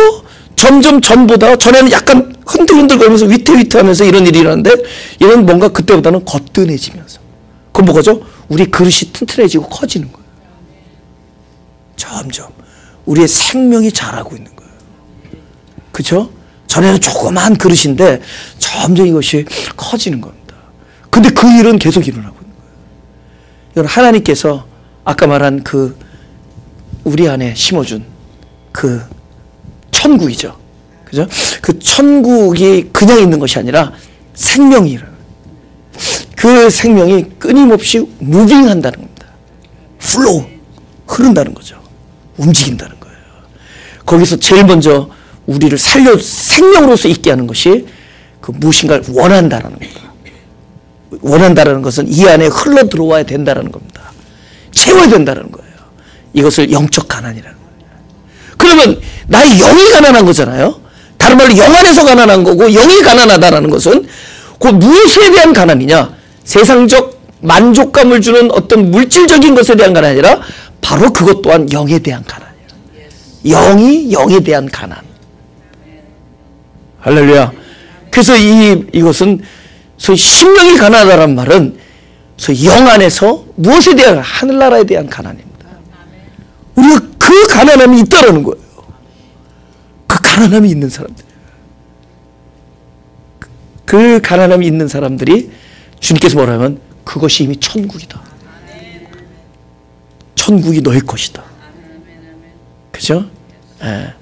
점점 전에는 약간 흔들흔들거리면서 위태위태하면서 이런 일이 일어나는데 이런 뭔가 그때보다는 거뜬해지면서. 그럼 뭐가죠? 우리 그릇이 튼튼해지고 커지는 거예요. 점점 우리의 생명이 자라고 있는 거예요. 그렇죠? 전에는 조그만 그릇인데 점점 이것이 커지는 겁니다. 근데 그 일은 계속 일어나고 있는 거예요. 이건 하나님께서 아까 말한 그 우리 안에 심어준 그 천국이죠. 그죠? 그 천국이 그냥 있는 것이 아니라 생명이 일어나요. 그 생명이 끊임없이 무빙한다는 겁니다. 플로우, 흐른다는 거죠. 움직인다는 거예요. 거기서 제일 먼저 우리를 생명으로서 있게 하는 것이 그 무엇인가를 원한다라는 겁니다. 원한다라는 것은 이 안에 흘러 들어와야 된다라는 겁니다. 채워야 된다는 거예요. 이것을 영적 가난이라는 거예요. 그러면 나의 영이 가난한 거잖아요. 다른 말로 영 안에서 가난한 거고, 영이 가난하다라는 것은 그 무엇에 대한 가난이냐? 세상적 만족감을 주는 어떤 물질적인 것에 대한 가난이 아니라 바로 그것 또한 영에 대한 가난이에요. 영에 대한 가난. 할렐루야. 그래서 이것은 소위 심령이 가난하다는 말은 소위 영 안에서 무엇에 대한, 하늘나라에 대한 가난입니다. 우리가 그 가난함이 있다라는 거예요. 그 가난함이 있는 사람들. 그 가난함이 있는 사람들이 주님께서 뭐라면 그것이 이미 천국이다. 천국이 너의 것이다. 그죠? 예.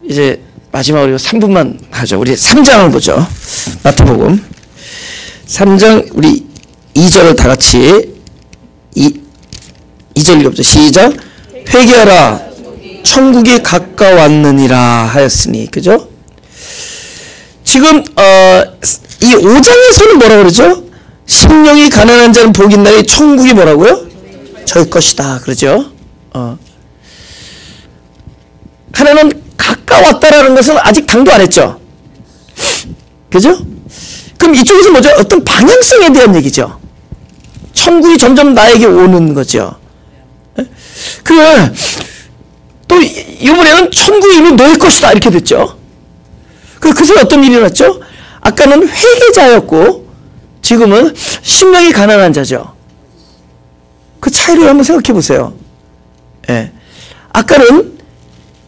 이제 마지막으로 3분만 하죠. 우리 3장을 보죠. 마태복음 3장 우리 2절을 다 같이 2절 읽어보죠. 시작. 회개하라 천국이 가까웠느니라 하였으니. 그죠? 지금 이 5장에서는 뭐라 그러죠? 심령이 가난한 자는 복이 있나니 천국이 뭐라고요? 저희 것이다. 그러죠? 하나는 가까웠다라는 것은 아직 당도 안 했죠. 그죠? 그럼 이쪽에서 뭐죠? 어떤 방향성에 대한 얘기죠. 천국이 점점 나에게 오는 거죠. 또 이번에는 천국이 이미 너의 것이다 이렇게 됐죠. 그래서 어떤 일이 일어났죠? 아까는 회개자였고 지금은 심령이 가난한 자죠. 그 차이를 한번 생각해 보세요. 예. 아까는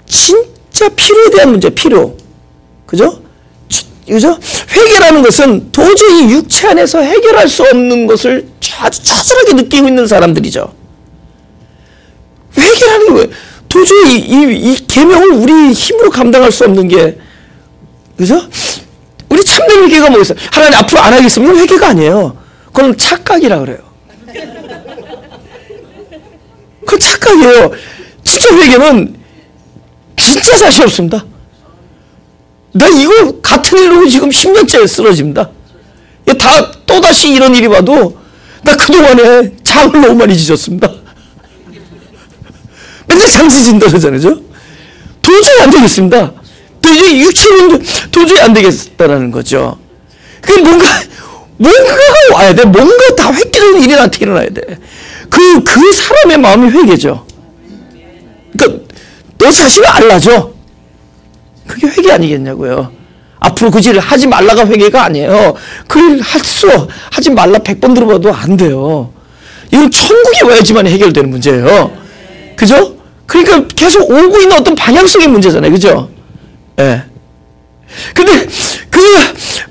진짜 필요에 대한 문제, 필요. 그죠? 그죠? 회개라는 것은 도저히 육체 안에서 해결할 수 없는 것을 아주 처절하게 느끼고 있는 사람들이죠. 회개라는 거예요. 도저히 이 계명을 우리 힘으로 감당할 수 없는 게, 그죠? 우리 참된 회개가 뭐겠어요? 하나님 앞으로 안 하겠으면 회개가 아니에요. 그건 착각이라 그래요. 그건 착각이에요. 진짜 회개는 진짜 자신 없습니다. 나 이거 같은 일로 지금 10년째 쓰러집니다. 또다시 이런 일이 와도 나 그동안에 장을 너무 많이 지졌습니다. 맨날 장 지진다 그러잖아요. 도저히 안 되겠습니다. 도저히 육체는 도저히 안 되겠다라는 거죠. 그게 뭔가가 와야 돼. 뭔가 다 획기적인 일이 나한테 일어나야 돼. 그 사람의 마음이 회개죠. 그러니까 내 자신을 알라죠. 그게 회개 아니겠냐고요. 앞으로 그 일을 하지 말라가 회개가 아니에요. 그 일 하지 말라 100번 들어봐도 안 돼요. 이건 천국에 와야지만 해결되는 문제예요. 그죠? 그러니까 계속 오고 있는 어떤 방향성의 문제잖아요. 그죠? 예. 근데 그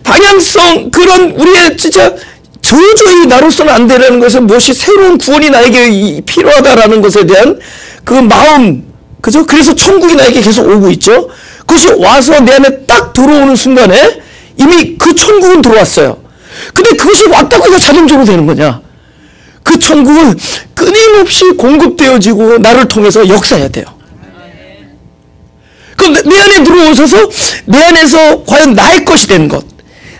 방향성, 그런 우리의 진짜 도저히 나로서는 안 되라는 것은 무엇이 새로운 구원이 나에게 필요하다라는 것에 대한 그 마음, 그죠? 그래서 천국이 나에게 계속 오고 있죠. 그것이 와서 내 안에 딱 들어오는 순간에 이미 그 천국은 들어왔어요. 근데 그것이 왔다고 해서 자동적으로 되는 거냐? 그 천국은 끊임없이 공급되어지고 나를 통해서 역사해야 돼요. 그럼 내 안에 들어오셔서 내 안에서 과연 나의 것이 되는 것,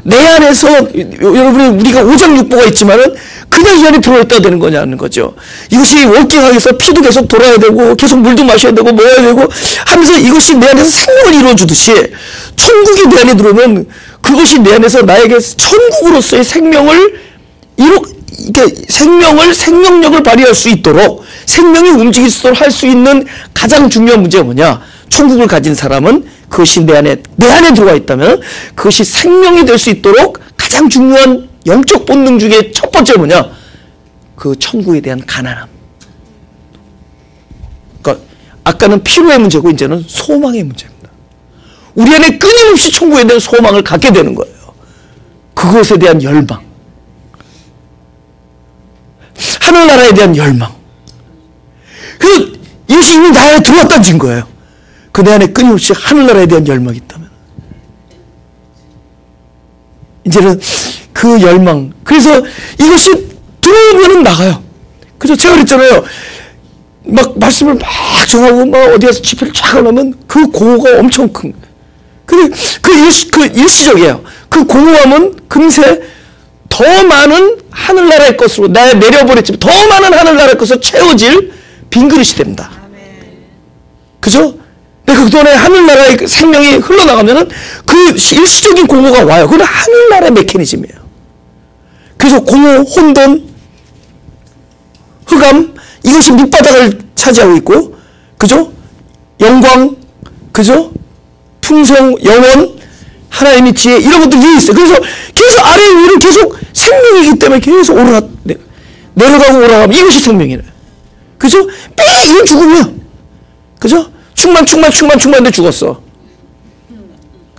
내 안에서 여러분이 우리가 오장육부가 있지만은 그냥 이 안에 들어있다 되는 거냐는 거죠. 이것이 워킹하기 위해서 피도 계속 돌아야 되고 계속 물도 마셔야 되고 먹어야 되고 하면서 이것이 내 안에서 생명을 이루어주듯이 천국이 내 안에 들어오면 그것이 내 안에서 나에게 천국으로서의 생명을 생명력을 발휘할 수 있도록 생명이 움직일 수 있도록 할 수 있는 가장 중요한 문제가 뭐냐? 천국을 가진 사람은 그것이 내 안에 들어와 있다면 그것이 생명이 될 수 있도록 가장 중요한 영적 본능 중에 첫 번째 뭐냐? 그 천국에 대한 가난함. 그러니까 아까는 필요의 문제고 이제는 소망의 문제입니다. 우리 안에 끊임없이 천국에 대한 소망을 갖게 되는 거예요. 그것에 대한 열망. 하늘나라에 대한 열망. 그래서 이것이 이미 나 안에 들어왔다는 증거예요. 그 내 안에 끊임없이 하늘나라에 대한 열망이 있다면 이제는 그 열망, 그래서 이것이 들어오면 나가요. 그죠? 제가 그랬잖아요. 막 말씀을 막 정하고 막 어디 가서 집회를 쫙 하려면 그 공허가 엄청 큰 거예요. 근데 그 일시적이에요. 그 공허함은 금세 더 많은 하늘나라의 것으로 내려버렸지만 더 많은 하늘나라의 것으로 채워질 빈 그릇이 됩니다. 그죠? 근데 그동안에 하늘나라의 생명이 흘러나가면은 그 일시적인 공허가 와요. 그건 하늘나라의 메커니즘이에요. 그래서 공허, 혼돈, 흑암, 이것이 밑바닥을 차지하고 있고, 그죠? 영광, 그죠? 풍성, 영원, 하나님의 지혜, 이런 것들 위에 있어요. 그래서 계속 아래 위로 계속 생명이기 때문에 계속 내려가고 올라가면 이것이 생명이래. 그죠? 이건 죽음이야. 그죠? 충만데 죽었어.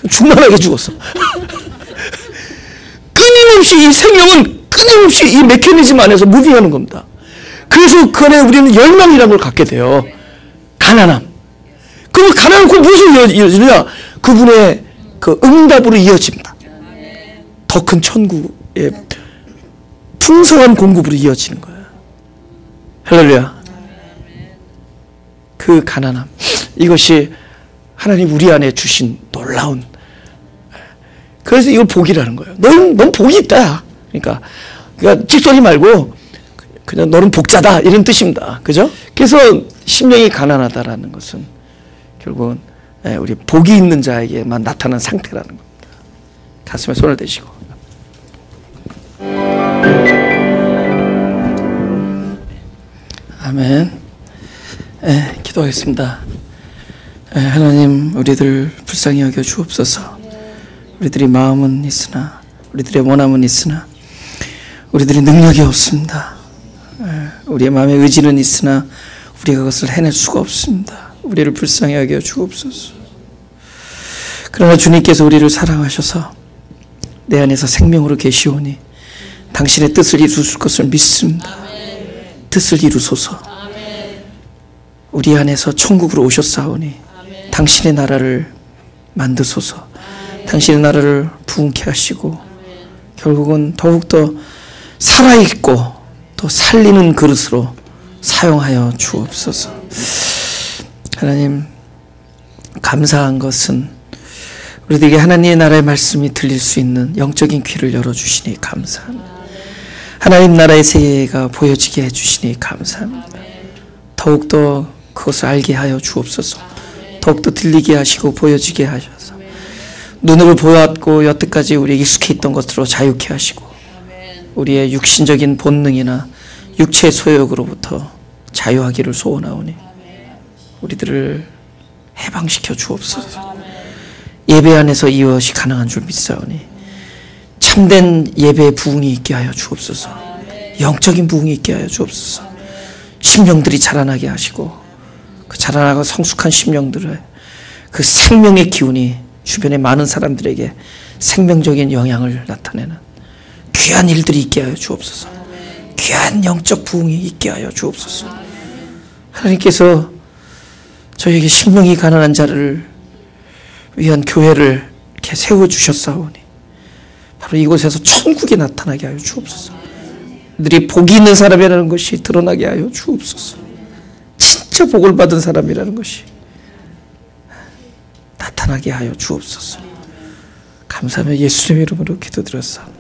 충만하게 죽었어. 끊임없이 이 생명은 끊임없이 이 메커니즘 안에서 무빙하는 겁니다. 그래서 그 안에 우리는 열망이라는 걸 갖게 돼요. 가난함. 그럼 가난은 그 무엇으로 이어지느냐? 그분의 그 응답으로 이어집니다. 더 큰 천국의 풍성한 공급으로 이어지는 거예요. 할렐루야. 그 가난함. 이것이 하나님 우리 안에 주신 놀라운. 그래서 이걸 복이라는 거예요. 넌 복이 있다. 그러니까 찍소리 말고 그냥 너는 복자다 이런 뜻입니다. 그죠? 그래서 심령이 가난하다라는 것은 결국은 우리 복이 있는 자에게만 나타난 상태라는 겁니다. 가슴에 손을 대시고 아멘. 기도하겠습니다. 하나님, 우리들 불쌍히 여겨 주옵소서. 우리들이 마음은 있으나, 우리들의 원함은 있으나 우리들의 능력이 없습니다. 우리의 마음의 의지는 있으나 우리가 그것을 해낼 수가 없습니다. 우리를 불쌍히 여겨 주옵소서. 그러나 주님께서 우리를 사랑하셔서 내 안에서 생명으로 계시오니 당신의 뜻을 이루실 것을 믿습니다. 뜻을 이루소서. 우리 안에서 천국으로 오셨사오니 당신의 나라를 만드소서. 당신의 나라를 부흥케 하시고 결국은 더욱더 살아있고 또 살리는 그릇으로 사용하여 주옵소서. 하나님, 감사한 것은 우리들에게 하나님의 나라의 말씀이 들릴 수 있는 영적인 귀를 열어주시니 감사합니다. 하나님 나라의 세계가 보여지게 해주시니 감사합니다. 더욱더 그것을 알게 하여 주옵소서. 더욱더 들리게 하시고 보여지게 하셔서 눈으로 보았고 여태까지 우리에게 익숙해 있던 것으로 자유케 하시고 우리의 육신적인 본능이나 육체 소욕으로부터 자유하기를 소원하오니 우리들을 해방시켜 주옵소서. 예배 안에서 이것이 가능한 줄 믿사오니 참된 예배의 부흥이 있게 하여 주옵소서. 영적인 부흥이 있게 하여 주옵소서. 심령들이 자라나게 하시고 그 자라나고 성숙한 심령들의 그 생명의 기운이 주변의 많은 사람들에게 생명적인 영향을 나타내는 귀한 일들이 있게 하여 주옵소서. 귀한 영적 부흥이 있게 하여 주옵소서. 하나님께서 저에게 심령이 가난한 자를 위한 교회를 이렇게 세워주셨사오니 바로 이곳에서 천국이 나타나게 하여 주옵소서. 그들이 복이 있는 사람이라는 것이 드러나게 하여 주옵소서. 진짜 복을 받은 사람이라는 것이 나타나게 하여 주옵소서. 감사하며 예수님의 이름으로 기도드렸사옵니다.